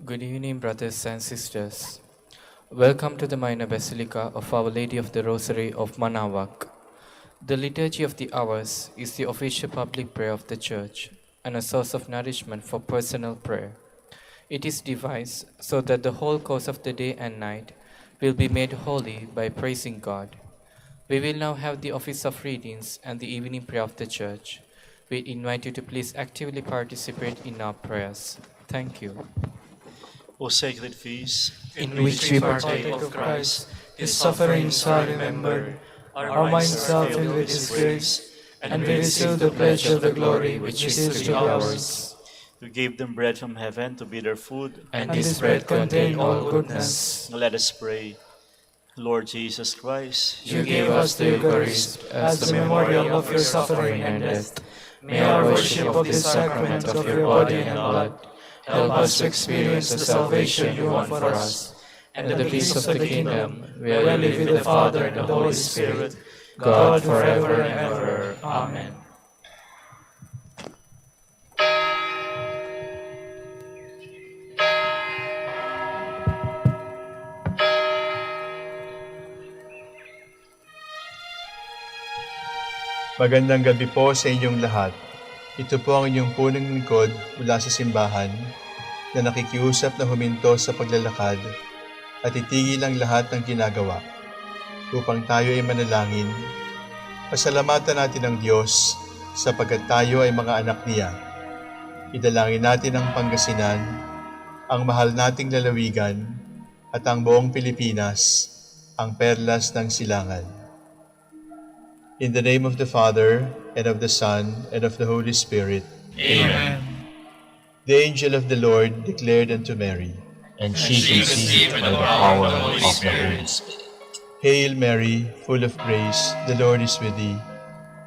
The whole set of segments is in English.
Good evening, brothers and sisters. Welcome to the minor basilica of Our Lady of the Rosary of Manaoag. The Liturgy of the Hours is the official public prayer of the Church and a source of nourishment for personal prayer. It is devised so that the whole course of the day and night will be made holy by praising God. We will now have the office of readings and the evening prayer of the Church. We invite you to please actively participate in our prayers. Thank you. O sacred feast, in which we partake of Christ, His sufferings are remembered, our minds are filled with His grace, and we receive the pledge of the glory which is to be ours. you gave them bread from heaven to be their food, And this bread contained all goodness. let us pray. Lord Jesus Christ, You gave us the Eucharist as the memorial of your suffering and death. May our worship of this sacrament of your body and blood help us to experience the salvation you won for us, and the peace of the kingdom, where we live with the Father and the Holy Spirit, God forever and ever. Amen. Magandang gabi po sa inyong lahat. Ito po ang inyong punong lingkod mula sa simbahan na nakikiusap na huminto sa paglalakad at itigil ang lahat ng ginagawa upang tayo ay manalangin. Pasalamatan natin ang Diyos sapagkat tayo ay mga anak niya. Idalangin natin ang Pangasinan, ang mahal nating lalawigan at ang buong Pilipinas, ang perlas ng silangan. In the name of the Father, and of the Son, and of the Holy Spirit. Amen. The angel of the Lord declared unto Mary, and she conceived by the power of the Holy Spirit. Hail Mary, full of grace, the Lord is with thee.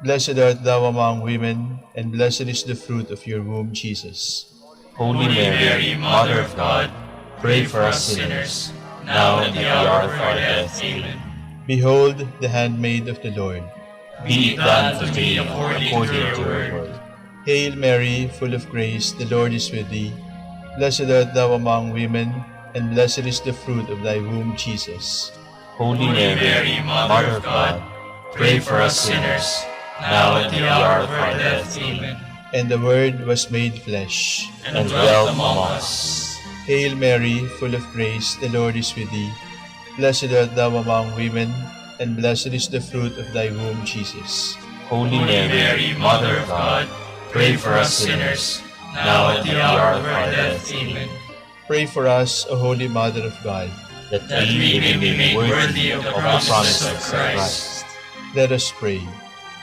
Blessed art thou among women, and blessed is the fruit of your womb, Jesus. Holy Mary, Mother of God, pray for us sinners, now and at the hour of our death. Amen. Behold the handmaid of the Lord. Be it done to me according to your word. Hail Mary, full of grace, the Lord is with thee. Blessed art thou among women, and blessed is the fruit of thy womb, Jesus. Holy Mary, Mother of God, pray for us sinners, now and at the hour of our death. Amen. And the Word was made flesh, And dwelt among us. Hail Mary, full of grace, the Lord is with thee. Blessed art thou among women, and blessed is the fruit of thy womb, Jesus. Holy Mary, Mother of God, pray for us sinners, now and at the hour of our death. Amen. Pray for us, O Holy Mother of God. That we may be made worthy of the promises of Christ. Let us pray.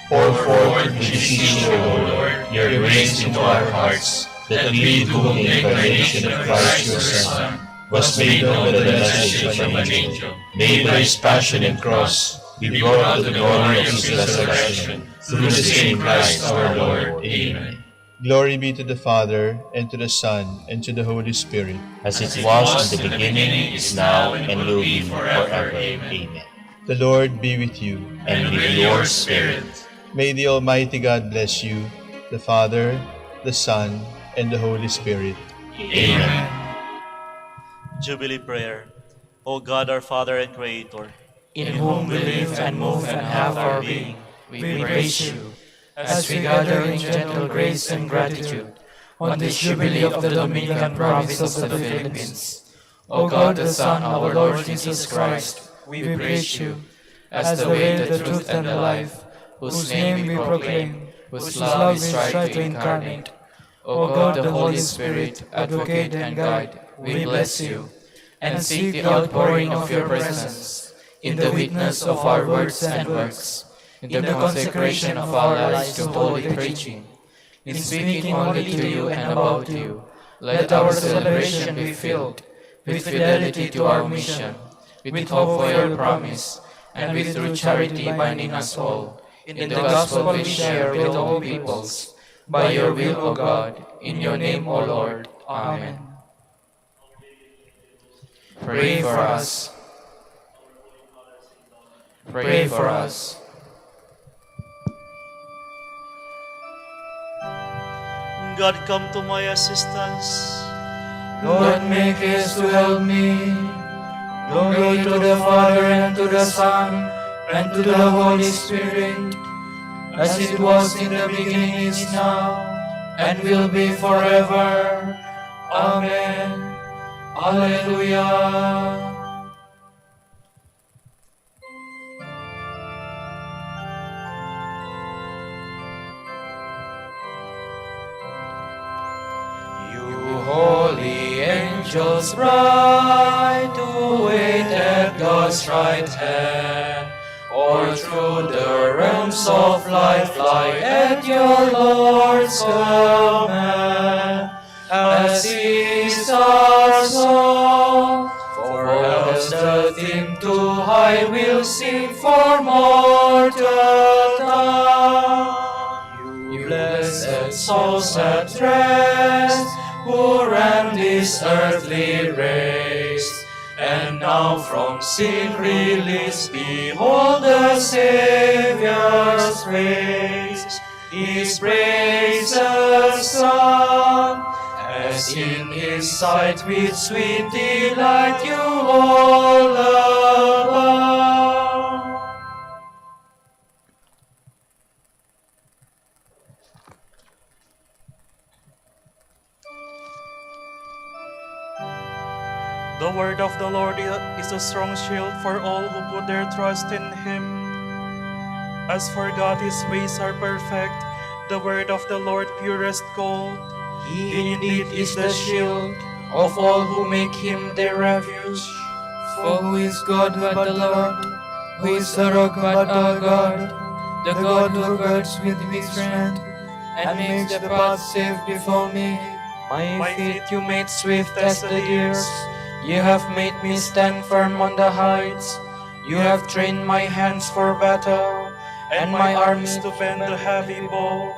Pour forth, we beseech you, O Lord, your grace into our hearts, that we, to whom the incarnation of Christ your Son was made known by the message from an angel, made by his passion and cross, be brought to the glory of his resurrection, through the same Christ our Lord. Amen. Glory be to the Father, and to the Son, and to the Holy Spirit. As it was in the beginning, is now, and will be forever. Amen. The Lord be with you. And with your spirit. May the Almighty God bless you, the Father, the Son, and the Holy Spirit. Amen. Jubilee Prayer. O God, our Father and Creator, In whom we live and move and have our being, we praise you, as we gather in gentle grace and gratitude on this Jubilee of the Dominican province of the Philippines. O God, the Son, our Lord Jesus Christ, we praise you, as the way, the truth, and the life, whose name we proclaim, whose love we strive to incarnate. O God, the Holy Spirit, advocate and guide, we bless you, and seek the outpouring of your presence in the witness of our words and works, in the consecration of our lives to holy preaching, in speaking only to you and about you. Let our celebration be filled with fidelity to our mission, with hope for your promise, and with true charity binding us all in the gospel we share with all peoples. By your will, O God, in your name, O Lord. Amen. Pray for us. Pray for us. God, come to my assistance. Lord, make haste to help me. Glory to the Father, and to the Son, and to the Holy Spirit, as it was in the beginning, is now, and will be forever. Amen. Alleluia. You holy angels bright, who wait at God's right hand, or through the realms of light fly at your Lord's command. As is our song, for else the theme too high will sing for mortal tongue. You blessed souls at rest, who ran this earthly race, and now from sin released, behold the Savior's face. His praises sung, as in His sight with sweet delight you all abound. The word of the Lord is a strong shield for all who put their trust in Him. As for God, His ways are perfect, the word of the Lord purest gold. He indeed is the shield of all who make Him their refuge. For who is God but the Lord? Who is the rock but our God? The God who guards with His strength, and makes the path safe before me. My feet you made swift as the deer's. You have made me stand firm on the heights. You have trained my hands for battle, and my arms to bend the heavy bow.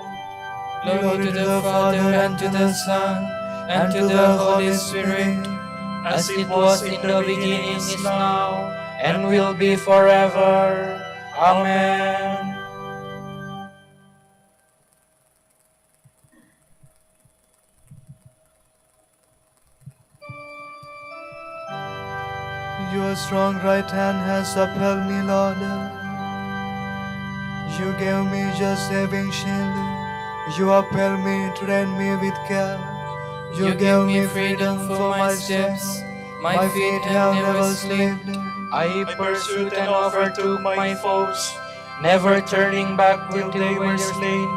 Glory to the Father, and to the Son, and to the Holy Spirit, as it was in the beginning, is now, and will be forever. Amen. Your strong right hand has upheld me, Lord. You gave me your saving shield. You upheld me, trained me with care. You gave me freedom for my steps. My feet have never slipped. I pursued and overtook my foes, never turning back till they were slain.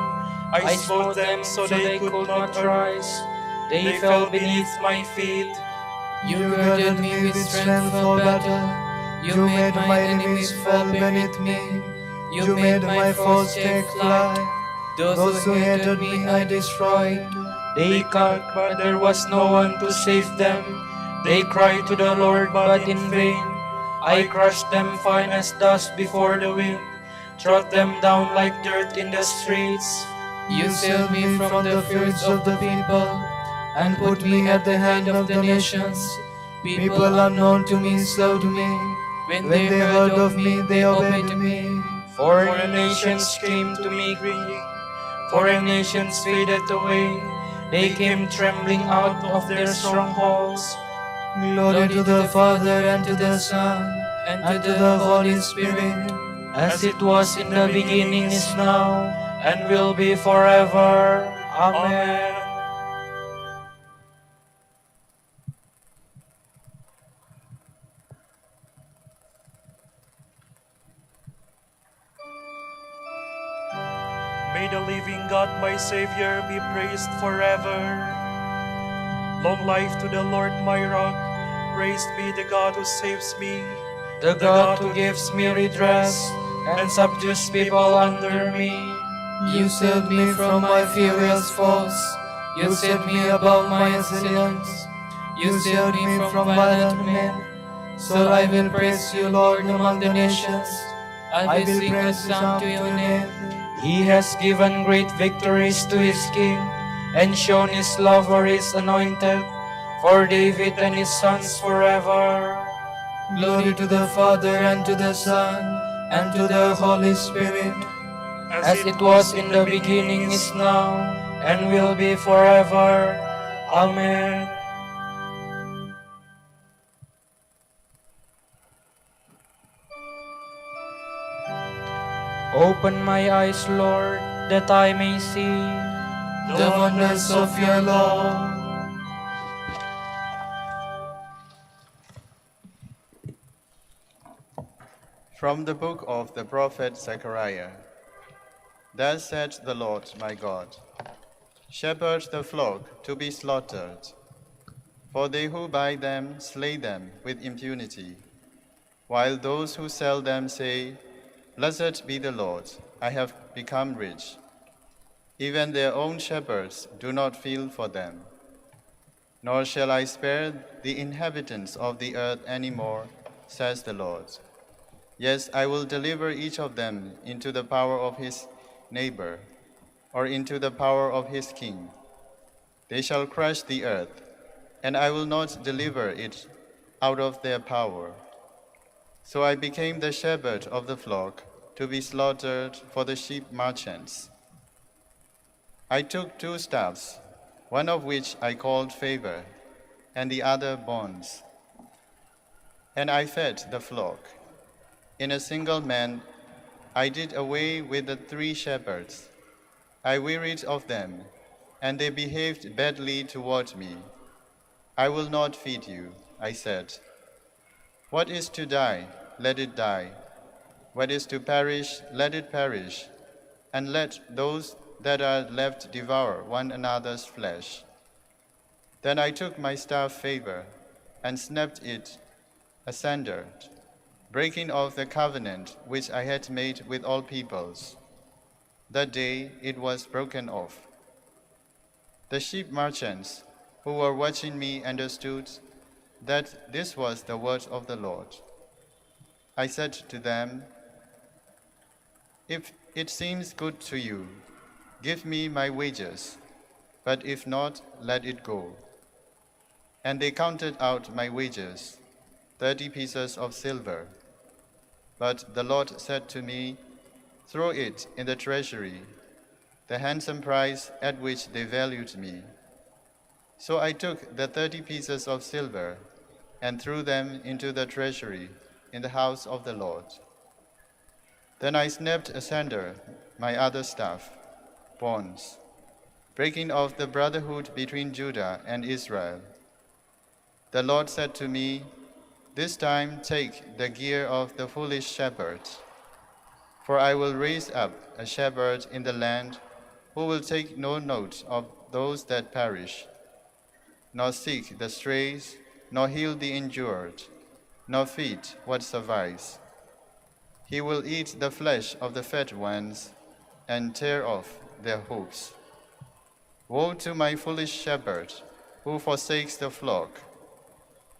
I smote them so they could not rise. They fell beneath my feet. You girded me with strength for battle. You made my enemies fall beneath me. You made my foes take flight. Those who hated me I destroyed. They caught, but there was no one to save them. They cried to the Lord, but in vain. I crushed them fine as dust before the wind, trod them down like dirt in the streets. You saved me from the fears of the people, and put me at the head of the nations. People unknown to me served me. When they heard of me, they obeyed me. Foreign nations came to me greeting. Foreign nations faded away. They came trembling out of their strongholds. Glory to the Father, and to the Son, and to the Holy Spirit, As it was in the beginning, is now, and will be forever. Amen. May the living God, my Savior, be praised forever. Long life to the Lord, my rock. Praised be the God who saves me. The God who gives me redress, and subdues people under me. you saved me from my furious foes. You set me above my assailants. You saved me from violent men. So I will praise you, Lord, among the nations. I will sing a song to your name. He has given great victories to his king, and shown his love for his anointed, for David and his sons forever. Glory to the Father, and to the Son, and to the Holy Spirit, As it was in the beginning, is now, and will be forever. Amen. Open my eyes, Lord, that I may see the wonders of your law. From the book of the prophet Zechariah. Thus said the Lord my God, shepherd the flock to be slaughtered, for they who buy them slay them with impunity, while those who sell them say, Blessed be the Lord, I have become rich. Even their own shepherds do not feel for them. Nor shall I spare the inhabitants of the earth any more, says the Lord. Yes, I will deliver each of them into the power of his neighbor, or into the power of his king. They shall crush the earth, and I will not deliver it out of their power. So I became the shepherd of the flock, to be slaughtered for the sheep merchants. I took 2 staffs, one of which I called favor, and the other bonds. And I fed the flock. In a single man I did away with the 3 shepherds. I wearied of them, and they behaved badly toward me. I will not feed you, I said. What is to die, let it die. What is to perish, let it perish. And let those that are left devour one another's flesh. Then I took my staff favor and snapped it asunder, breaking off the covenant which I had made with all peoples. That day it was broken off. The sheep merchants who were watching me understood that this was the word of the Lord. I said to them, If it seems good to you, give me my wages, but if not, let it go. And they counted out my wages, 30 pieces of silver. But the Lord said to me, Throw it in the treasury, the handsome price at which they valued me. So I took the 30 pieces of silver and threw them into the treasury in the house of the Lord. Then I snapped asunder my other staff, bonds, breaking off the brotherhood between Judah and Israel. The Lord said to me, This time take the gear of the foolish shepherd, for I will raise up a shepherd in the land who will take no note of those that perish, nor seek the strays, nor heal the injured, nor feed what survives. He will eat the flesh of the fat ones and tear off their hooves. Woe to my foolish shepherd who forsakes the flock.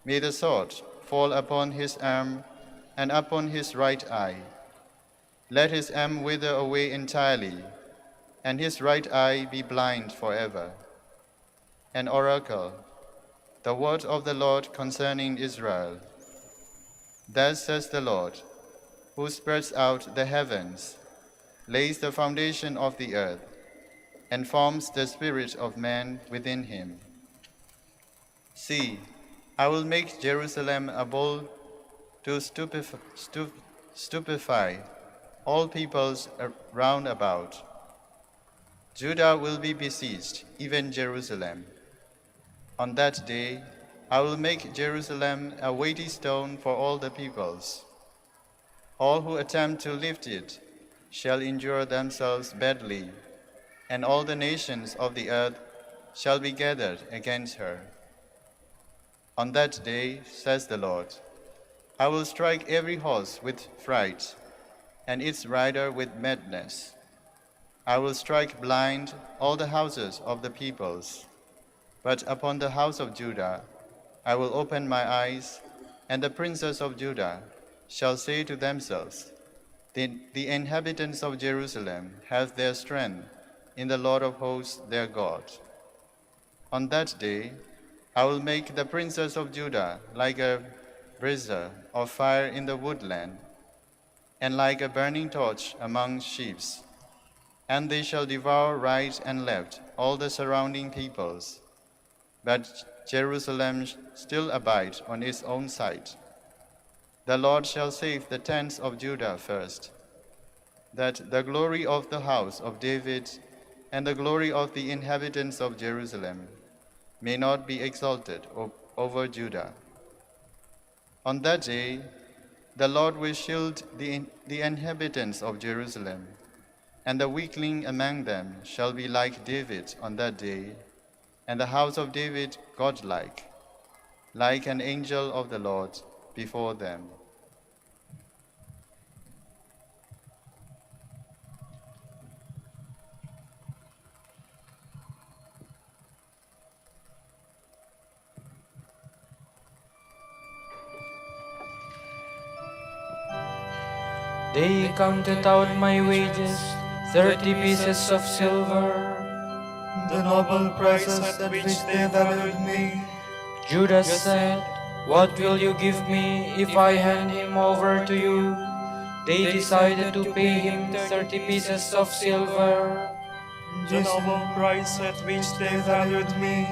May the sword fall upon his arm and upon his right eye. Let his arm wither away entirely, and his right eye be blind forever. An oracle, the word of the Lord concerning Israel. Thus says the Lord, who spreads out the heavens, lays the foundation of the earth, and forms the spirit of man within him. See, I will make Jerusalem a bowl to stupefy all peoples round about. Judah will be besieged, even Jerusalem. On that day, I will make Jerusalem a weighty stone for all the peoples. All who attempt to lift it shall injure themselves badly, and all the nations of the earth shall be gathered against her. On that day, says the Lord, I will strike every horse with fright, and its rider with madness. I will strike blind all the houses of the peoples. But upon the house of Judah I will open my eyes, and the princes of Judah shall say to themselves, the inhabitants of Jerusalem have their strength in the Lord of hosts their God. On that day I will make the princes of Judah like a brazier of fire in the woodland, and like a burning torch among sheaves. And they shall devour right and left all the surrounding peoples. But Jerusalem still abides on its own side. The Lord shall save the tents of Judah first. that the glory of the house of David and the glory of the inhabitants of Jerusalem may not be exalted over Judah. On that day, the Lord will shield the inhabitants of Jerusalem, and the weakling among them shall be like David on that day, and the house of David godlike, like an angel of the Lord before them. They counted out my wages, 30 pieces of silver. The noble prices at which they valued me. Judas said, "What will you give me if I hand him over to you?" They decided to pay him 30 pieces of silver. The noble price at which they valued me.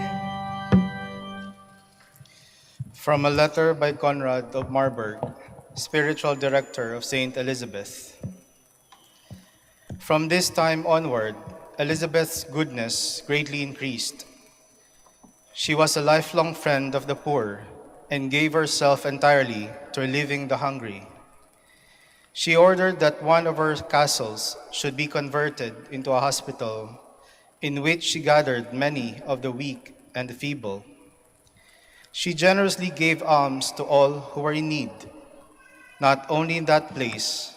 From a letter by Conrad of Marburg, spiritual director of Saint Elizabeth. From this time onward, Elizabeth's goodness greatly increased. She was a lifelong friend of the poor and gave herself entirely to relieving the hungry. She ordered that one of her castles should be converted into a hospital in which she gathered many of the weak and the feeble. She generously gave alms to all who were in need, not only in that place,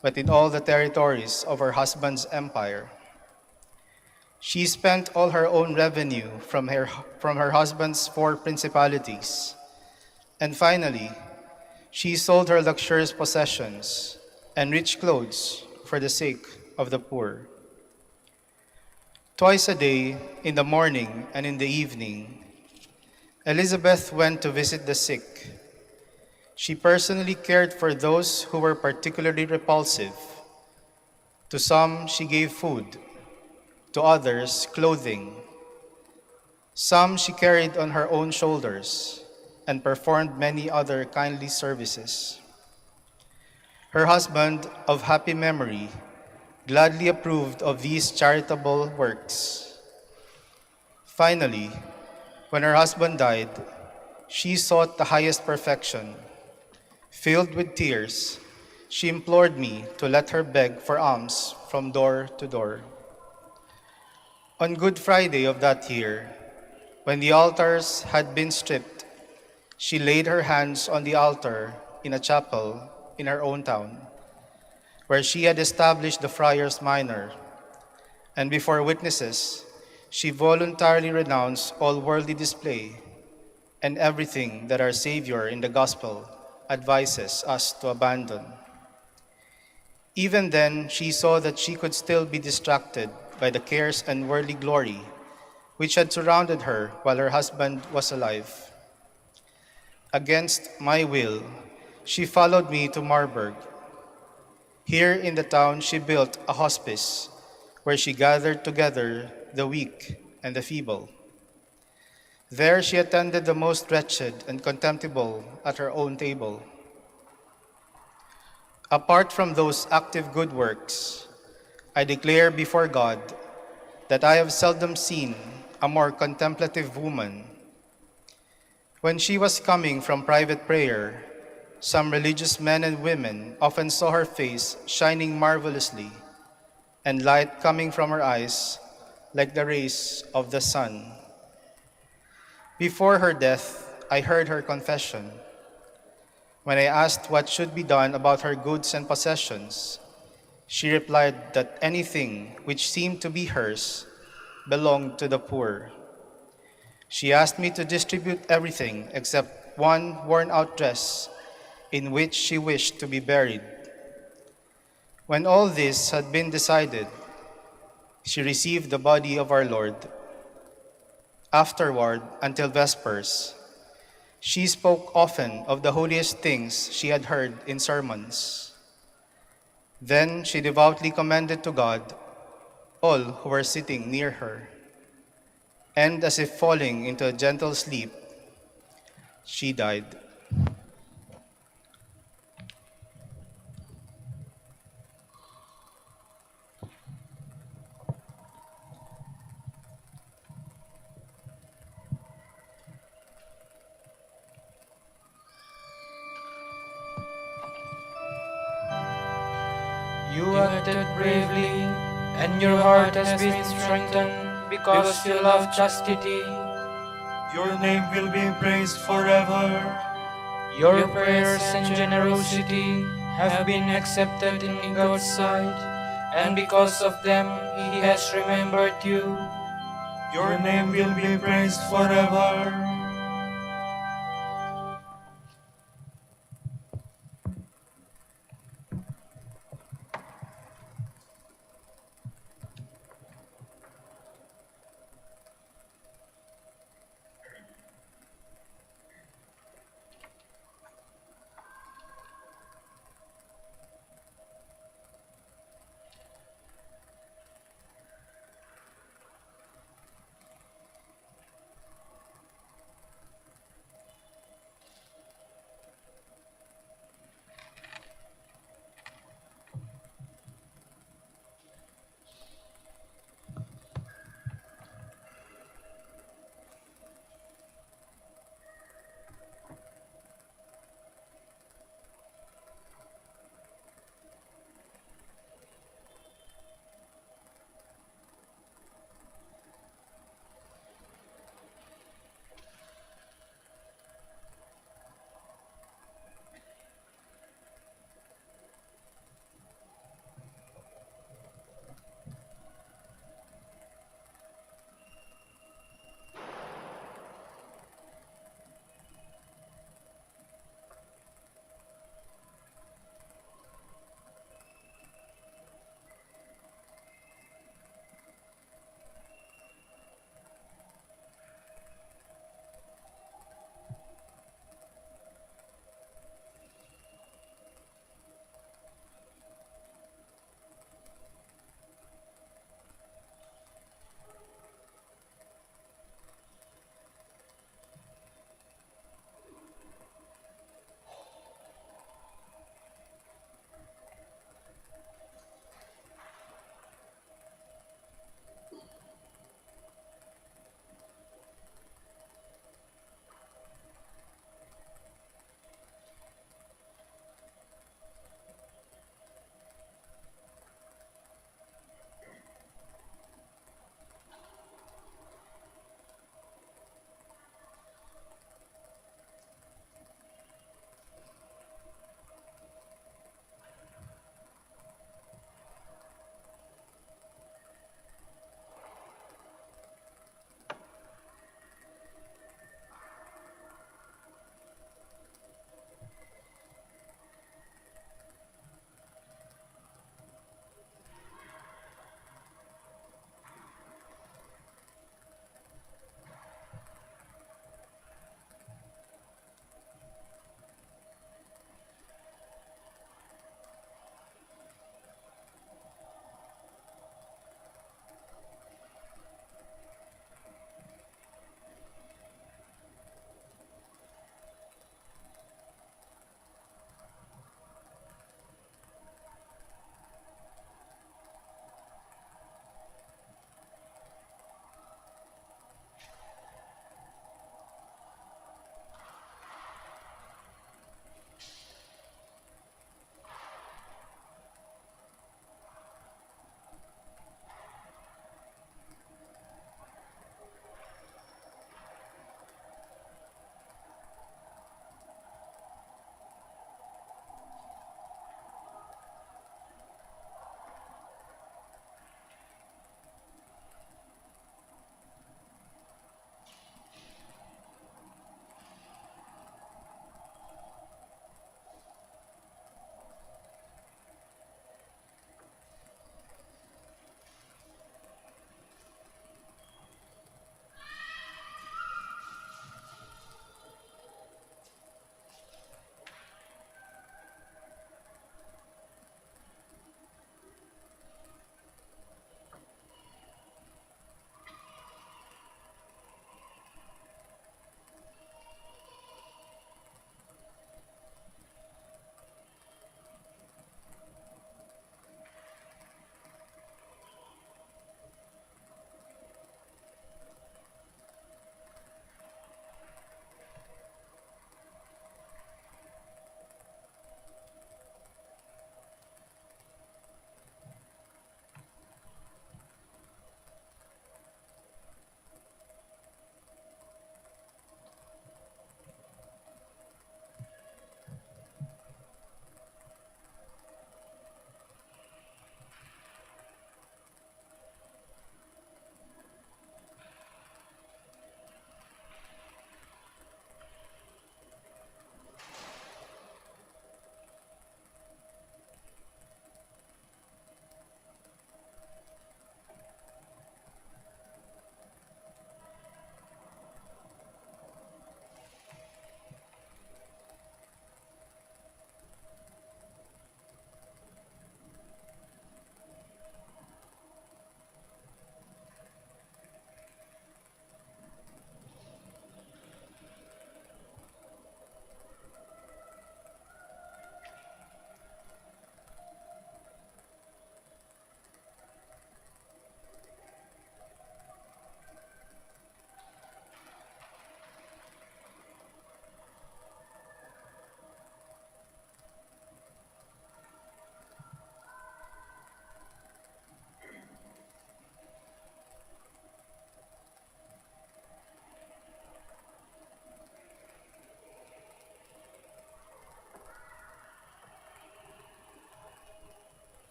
but in all the territories of her husband's empire. She spent all her own revenue from her husband's 4 principalities, and finally, she sold her luxurious possessions and rich clothes for the sake of the poor. Twice a day, in the morning and in the evening, Elizabeth went to visit the sick. She personally cared for those who were particularly repulsive. To some, she gave food, to others, clothing. Some she carried on her own shoulders and performed many other kindly services. Her husband, of happy memory, gladly approved of these charitable works. Finally, when her husband died, she sought the highest perfection. Filled with tears, she implored me to let her beg for alms from door to door. On Good Friday of that year, when the altars had been stripped, she laid her hands on the altar in a chapel in her own town, where she had established the Friars Minor, and before witnesses, she voluntarily renounced all worldly display and everything that our Savior in the Gospel advises us to abandon. Even then, she saw that she could still be distracted by the cares and worldly glory which had surrounded her while her husband was alive. Against my will, she followed me to Marburg. Here in the town, she built a hospice where she gathered together the weak and the feeble. There she attended the most wretched and contemptible at her own table. Apart from those active good works, I declare before God that I have seldom seen a more contemplative woman. When she was coming from private prayer, some religious men and women often saw her face shining marvelously and light coming from her eyes like the rays of the sun. Before her death, I heard her confession. When I asked what should be done about her goods and possessions, she replied that anything which seemed to be hers belonged to the poor. She asked me to distribute everything except one worn-out dress in which she wished to be buried. When all this had been decided, she received the body of our Lord. Afterward, until Vespers, she spoke often of the holiest things she had heard in sermons. Then she devoutly commended to God all who were sitting near her. And as if falling into a gentle sleep, she died. You acted bravely, and your heart has been strengthened because you love chastity. Your name will be praised forever. Your prayers and generosity have been accepted in God's sight, and because of them He has remembered you. Your name will be praised forever.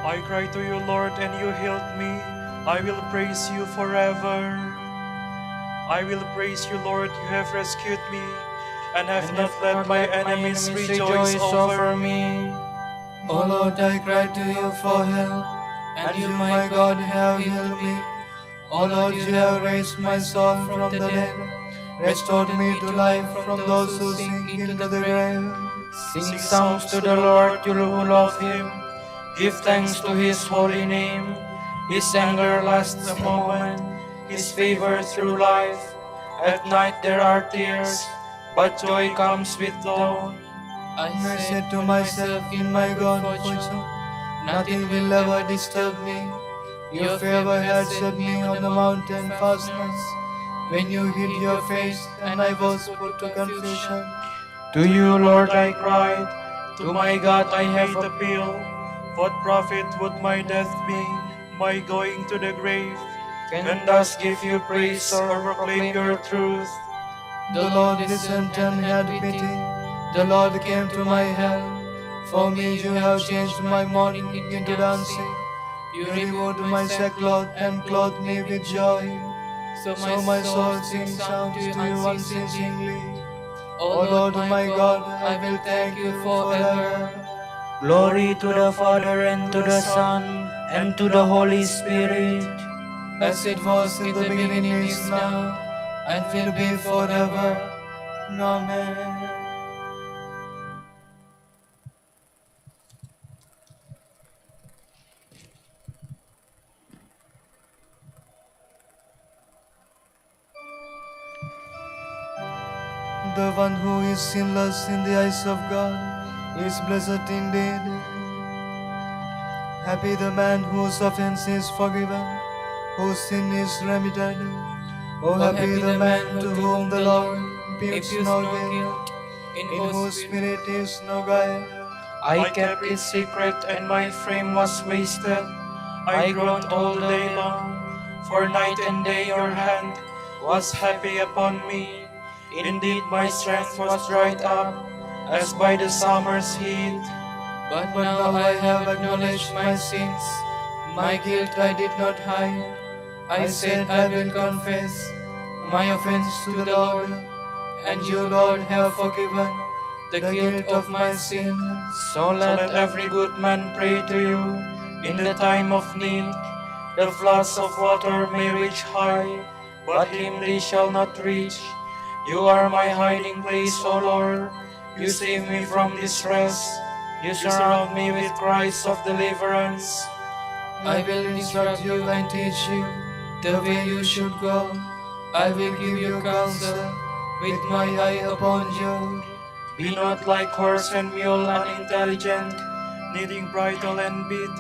I cried to you, Lord, and you healed me. I will praise you forever. I will praise you, Lord, you have rescued me, and have not let my enemies rejoice over me. O Lord, I cried to you for help, and you, my God, have healed me. O Lord, you have raised my soul from the dead, restored me to life from those who sink into the grave. Sing psalms to the Lord, you who love him. Give thanks to his holy name. His anger lasts a moment, his favor through life. At night there are tears, but joy comes with dawn. I said to myself in my God fortune, nothing will ever disturb me. Your favor had set me on the mountain fastness, when you hid your face and I was put to confusion. To you, Lord, I cried. To my God I have made appeal. What profit would my death be, my going to the grave? can thus give you praise or proclaim your truth. The Lord listened and had pity. The Lord came to my help. For me you have changed my mourning into dancing. You removed my sackcloth and clothed me with joy. So my soul sings psalms to you unceasingly. O Lord my God, I will thank you forever. Glory to the Father, and to the Son, and to the Holy Spirit. As it was in the beginning, is now, and will be forever. Amen. The one who is sinless in the eyes of God is blessed indeed. Happy the man whose offense is forgiven, whose sin is remitted. Oh, happy the man to whom the Lord imputes no guilt, in whose spirit is no guile. I kept it secret, and my frame was wasted. I groaned all day long, for night and day your hand was heavy upon me. Indeed, my strength was dried up, as by the summer's heat. But now I have acknowledged my sins, my guilt I did not hide. I said I will confess my offense to the Lord, and you, Lord, have forgiven the guilt of my sin. So let every good man pray to you in the time of need. The floods of water may reach high, but him they shall not reach. You are my hiding place, O Lord. You save me from distress. You surround me with cries of deliverance. I will instruct you and teach you the way you should go. I will give you counsel with my eye upon you. Be not like horse and mule unintelligent, Needing bridle and bit,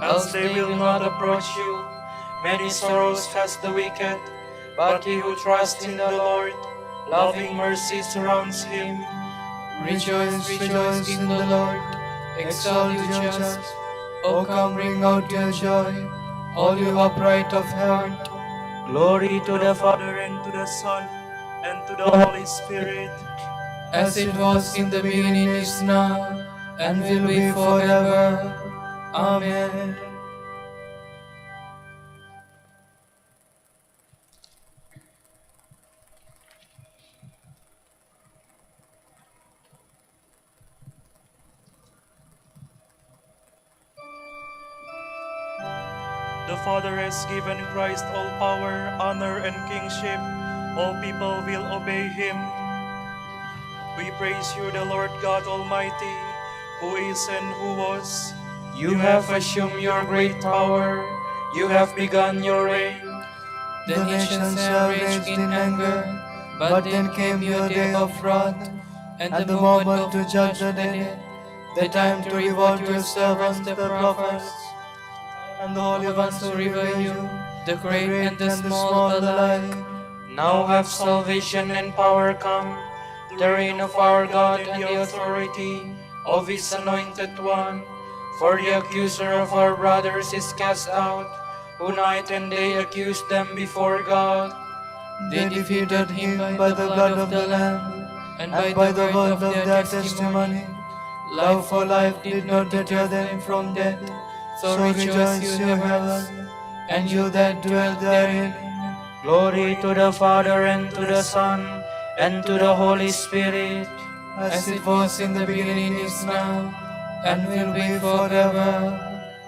else they will not approach you. Many sorrows has the wicked, but he who trusts in the Lord, loving mercy surrounds him. Rejoice, rejoice in the Lord. Exalt you, just. O come, bring out your joy, all you upright of heart. Glory to the Father, Father, and to the Son, and to the Holy Spirit. As it was in the beginning, is now, and will be forever. Amen. The Father has given Christ all power, honor, and kingship. All people will obey him. We praise you, the Lord God Almighty, who is and who was. you have assumed your great power. You have begun your reign. The nations have raged in anger, but then came your day of wrath, and the moment to judge the dead, the time to reward your servants, the prophets, and the holy ones who revere you, the great and the small alike. Now have salvation and power come, the reign of our God and the authority of his anointed one. For the accuser of our brothers is cast out, who night and day accused them before God. They defeated him by the blood of the Lamb, and by the word of their testimony. Love for life did not deter them from death, So rejoice, you heavens, and you that dwell therein. Glory to the Father, and to the Son, and to the Holy Spirit, As it was in the beginning, is now, and will be forever.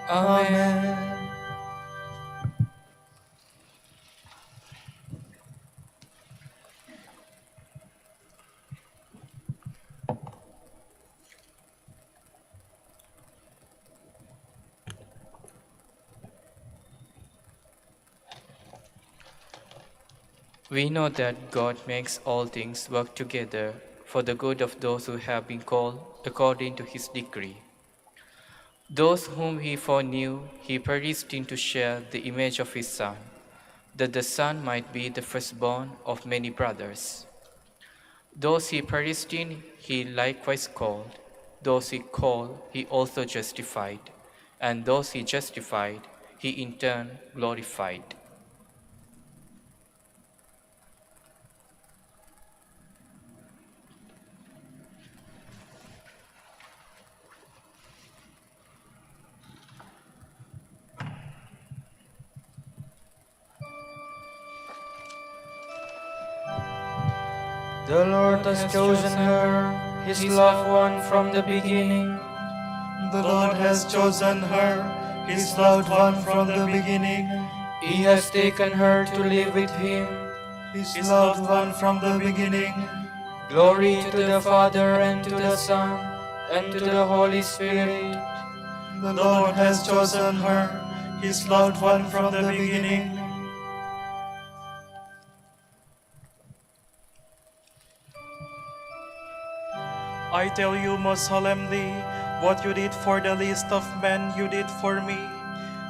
Amen. We know that God makes all things work together for the good of those who have been called according to his decree. Those whom he foreknew, he predestined to share the image of his Son, that the Son might be the firstborn of many brothers. Those he predestined, he likewise called. Those he called, he also justified. And those he justified, he in turn glorified. the Lord has chosen her, his loved one from the beginning. The Lord has chosen her, his loved one from the beginning. He has taken her to live with him. His loved one from the beginning. Glory to the Father, and to the Son, and to the Holy Spirit. The Lord has chosen her, his loved one from the beginning. I tell you most solemnly, what you did for the least of men, you did for me.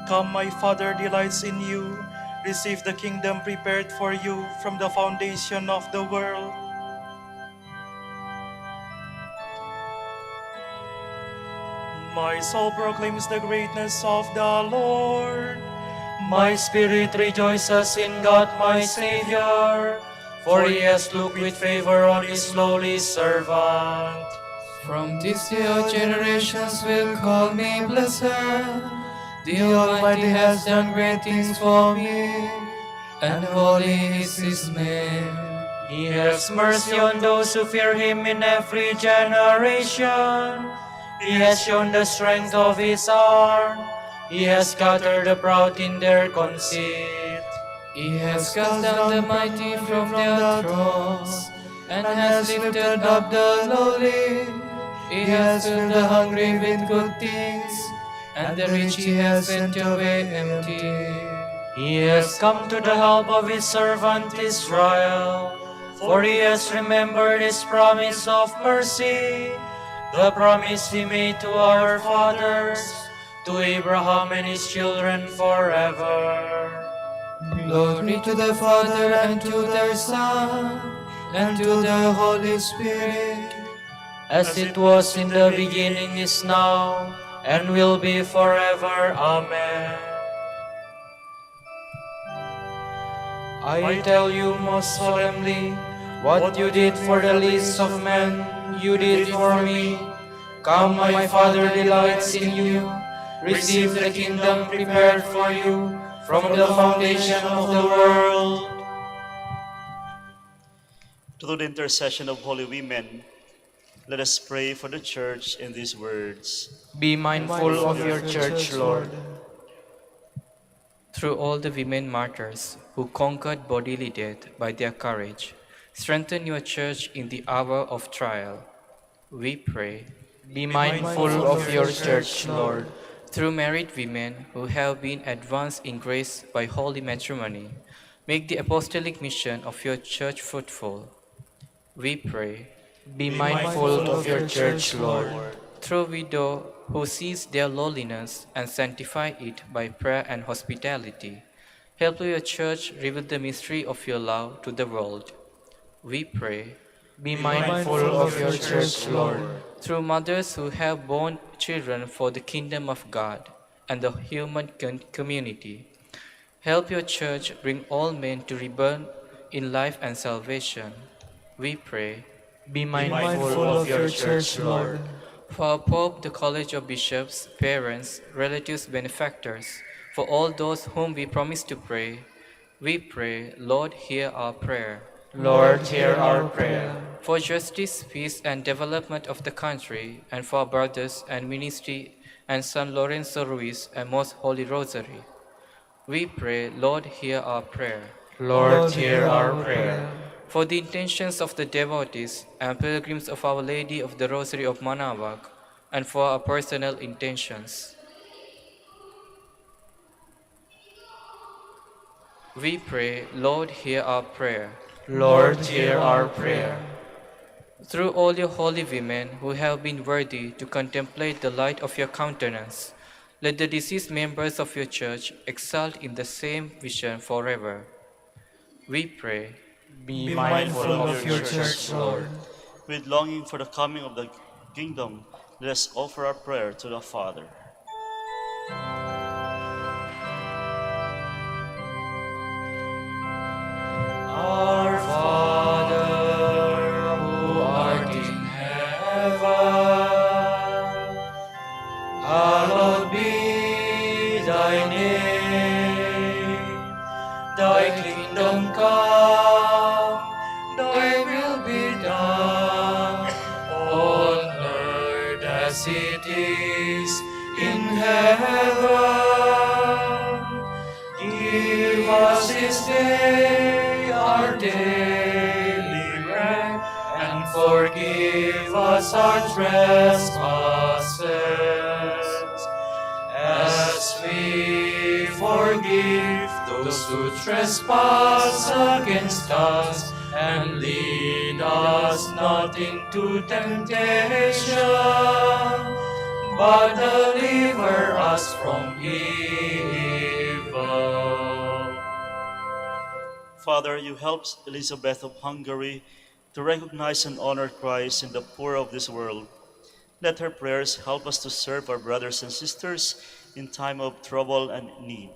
Come, my Father delights in you. Receive the kingdom prepared for you from the foundation of the world. My soul proclaims the greatness of the Lord. My spirit rejoices in God my Savior, for he has looked with favor on his lowly servant. From this day all generations will call me blessed. The Almighty has done great things for me, and holy is his name. He has mercy on those who fear him in every generation. He has shown the strength of his arm. He has scattered the proud in their conceit. He has cast down the mighty from their thrones, and has lifted up the lowly. He has filled the hungry with good things, and the rich he has sent away empty. He has come to the help of his servant Israel, for he has remembered his promise of mercy, the promise he made to our fathers, to Abraham and his children forever. Glory to the Father, and to the Son, and to the Holy Spirit, As it was in the beginning, is now, and will be forever. Amen. I tell you most solemnly, what you did for the least of men, you did for me. Come, my Father delights in you. Receive the kingdom prepared for you from the foundation of the world. Through the intercession of holy women, let us pray for the Church in these words. Be mindful of your church, Lord. Through all the women martyrs who conquered bodily death by their courage, strengthen your church in the hour of trial. We pray. Be mindful of your church, Lord. Through married women who have been advanced in grace by holy matrimony, make the apostolic mission of your church fruitful. We pray. Be mindful of your church, Lord. Through widow who sees their lowliness and sanctify it by prayer and hospitality, help your church reveal the mystery of your love to the world. We pray. Be mindful of your church, Lord. Through mothers who have borne children for the kingdom of God and the human community, help your church bring all men to rebirth in life and salvation. We pray. Be mindful of your church, Lord. for our Pope, the College of Bishops, parents, relatives, benefactors, for all those whom we promise to pray, we pray, Lord, hear our prayer. Lord, hear our prayer. For justice, peace, and development of the country, and for our brothers and ministry and San Lorenzo Ruiz and Most Holy Rosary, we pray, Lord, hear our prayer. Lord, hear our prayer. For the intentions of the devotees and pilgrims of Our Lady of the Rosary of Manaoag, and for our personal intentions, we pray, Lord, hear our prayer. Lord, hear our prayer. Through all your holy women who have been worthy to contemplate the light of your countenance, let the deceased members of your church exult in the same vision forever. We pray. Be mindful of your church, Lord. With longing for the coming of the kingdom, let us offer our prayer to the Father. Our Father, who art in heaven, hallowed be thy name. Thy kingdom come, thy will be done, on earth as it is in heaven. Give us this day our daily bread, and forgive us our trespasses, as we forgive those who trespass against us. And lead us not into temptation, but deliver us from evil. Father, you helped Elizabeth of Hungary to recognize and honor Christ in the poor of this world. Let her prayers help us to serve our brothers and sisters in time of trouble and need.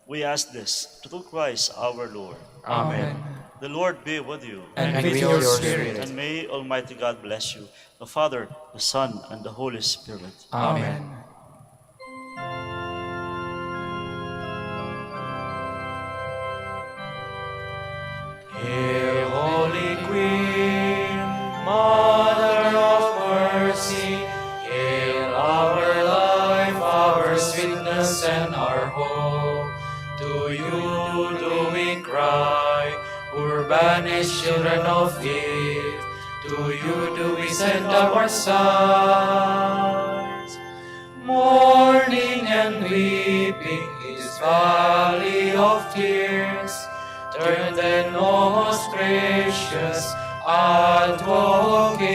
We ask this through Christ our Lord. Amen. The Lord be with you. And with your spirit. And may Almighty God bless you, the Father, the Son, and the Holy Spirit. Amen. Hail, Holy Queen, Mother of Mercy, hail our life, our sweetness, and our hope. To you do we cry, poor banished children of Eve. To you do we send up our sighs. Mourning and weeping in this valley of tears. Turn then, O most gracious Advocate,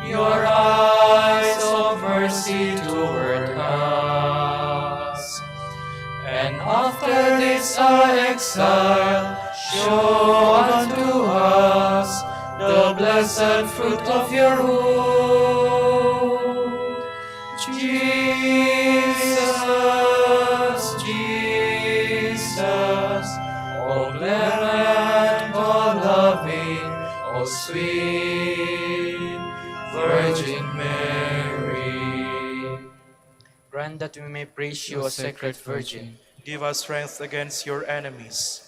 your eyes of mercy toward us. And after this our exile, show unto us the blessed fruit of your womb. Jesus, Jesus, O clement, O loving, O sweet Virgin Mary. Grant that we may praise you, O Sacred Virgin. Give us strength against your enemies.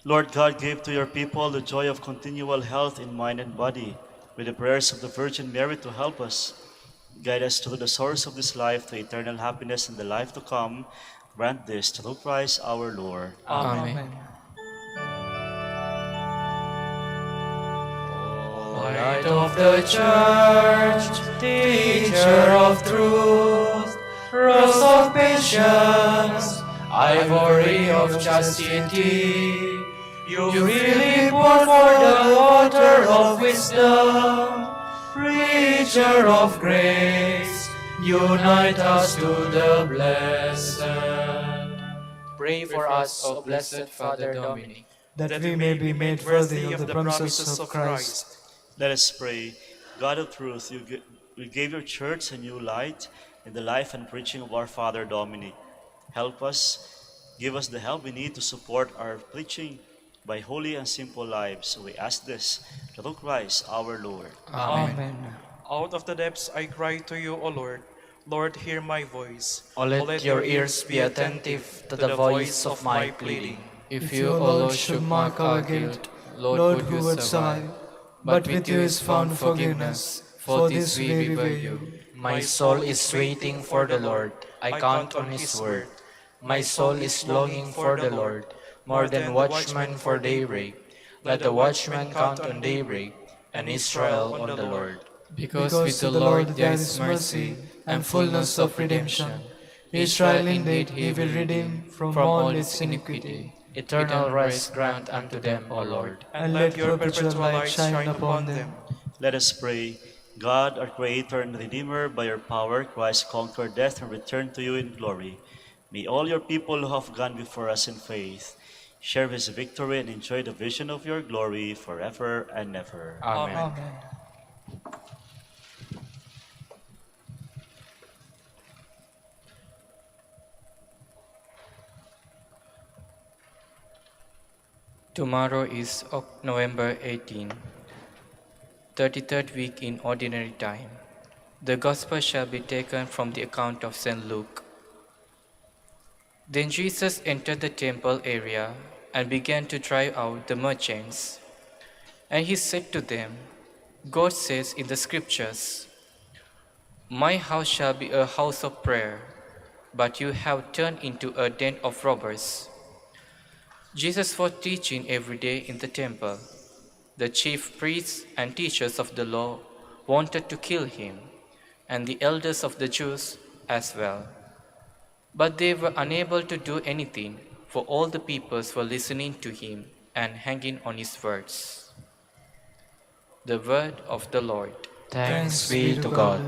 Lord God, give to your people the joy of continual health in mind and body, with the prayers of the Virgin Mary to help us. Guide us through the sorrows of this life to eternal happiness in the life to come. Grant this through Christ our Lord. Amen. O Light of the Church, Teacher of truth, Rose of patience, Ivory of chastity, you really pour forth the water of wisdom, Preacher of grace, unite us to the blessed. Pray for us, O blessed Father Dominic, that we may be made worthy of the promises of Christ. Let us pray. God of truth, you gave your church a new light in the life and preaching of our Father Dominic. Help us, give us the help we need to support our preaching by holy and simple lives. We ask this through Christ our Lord. Amen. Out of the depths I cry to you, O Lord. Lord, hear my voice. O let your ears be attentive to the voice of my pleading. If you, O Lord, should mark our guilt, Lord, who would survive? But with you is found forgiveness, for this we revere you. My soul is waiting for the Lord. I count on his word. My soul is longing for the Lord, more than watchmen for daybreak. Let the watchman count on daybreak, and Israel on the Lord. Because with the Lord there is mercy and fullness of redemption. Israel indeed he will redeem from all its iniquity. Eternal rest grant unto them, O Lord. And let your perpetual light shine upon them. Let us pray. God, our Creator and Redeemer, by your power, Christ conquered death and returned to you in glory. May all your people who have gone before us in faith share his victory and enjoy the vision of your glory forever and ever. Amen. Amen. Tomorrow is November 18, 33rd week in Ordinary Time. The Gospel shall be taken from the account of St. Luke. Then Jesus entered the temple area and began to drive out the merchants. And he said to them, God says in the Scriptures, My house shall be a house of prayer, but you have turned into a den of robbers. Jesus was teaching every day in the temple. The chief priests and teachers of the law wanted to kill him, and the elders of the Jews as well. But they were unable to do anything, for all the peoples were listening to him and hanging on his words. The word of the Lord. Thanks be to God.